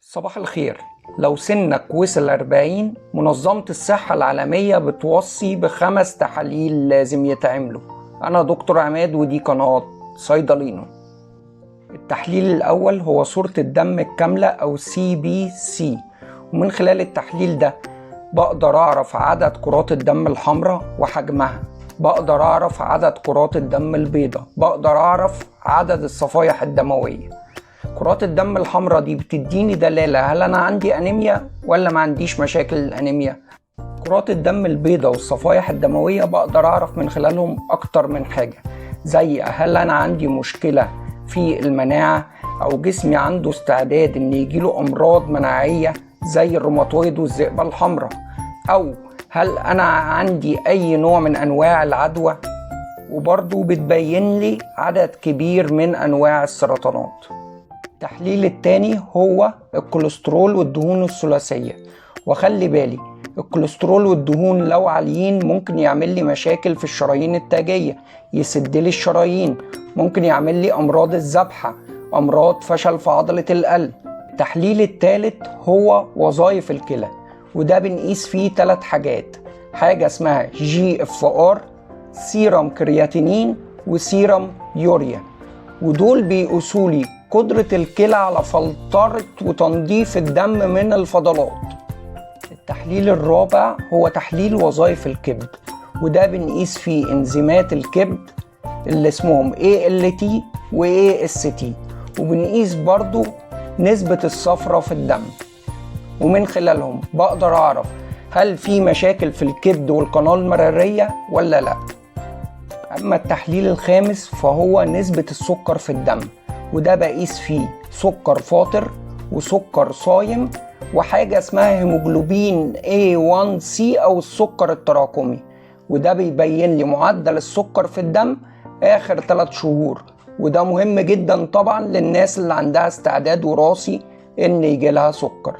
صباح الخير. لو سنك وصل 40، منظمة الصحة العالمية بتوصي ب5 تحاليل لازم يتعملوا. أنا دكتور عماد ودي قناة صيدلينو. التحليل الأول هو صورة الدم الكاملة أو CBC، ومن خلال التحليل ده بقدر أعرف عدد كرات الدم الحمراء وحجمها، بقدر أعرف عدد كرات الدم البيضاء، بقدر أعرف عدد الصفائح الدموية. كرات الدم الحمراء دي بتديني دلالة هل أنا عندي أنيميا ولا ما عنديش مشاكل الأنيميا. كرات الدم البيضاء والصفائح الدموية بقدر أعرف من خلالهم أكتر من حاجة، زي هل أنا عندي مشكلة في المناعة أو جسمي عنده استعداد إن يجيله أمراض مناعية زي الروماتويد والذئبة الحمراء، أو هل أنا عندي أي نوع من أنواع العدوى، وبرضو بتبين لي عدد كبير من أنواع السرطانات. التحليل التاني هو الكوليسترول والدهون الثلاثية، وخلي بالي الكوليسترول والدهون لو عاليين ممكن يعمل لي مشاكل في الشرايين التاجية، يسد لي الشرايين، ممكن يعمل لي أمراض الذبحة، أمراض فشل في عضلة القلب. التحليل الثالث هو وظائف الكلى، وده بنقيس فيه 3 حاجات، حاجة اسمها GFR، سيرم كرياتينين، وسيرم يوريا، ودول بيقيسوا لي قدرة الكلى على فلترة وتنظيف الدم من الفضلات. التحليل الرابع هو تحليل وظائف الكبد، وده بنقيس فيه انزيمات الكبد اللي اسمهم ALT و AST، وبنقيس برضو نسبة الصفرة في الدم، ومن خلالهم بقدر أعرف هل في مشاكل في الكبد والقناة المرارية ولا لا. أما التحليل الخامس فهو نسبة السكر في الدم، وده بقيس فيه سكر فاطر وسكر صايم وحاجة اسمها هيموجلوبين A1C أو السكر التراكمي، وده بيبين لي معدل السكر في الدم آخر 3 شهور، وده مهم جدا طبعا للناس اللي عندها استعداد وراثي إن يجيلها سكر.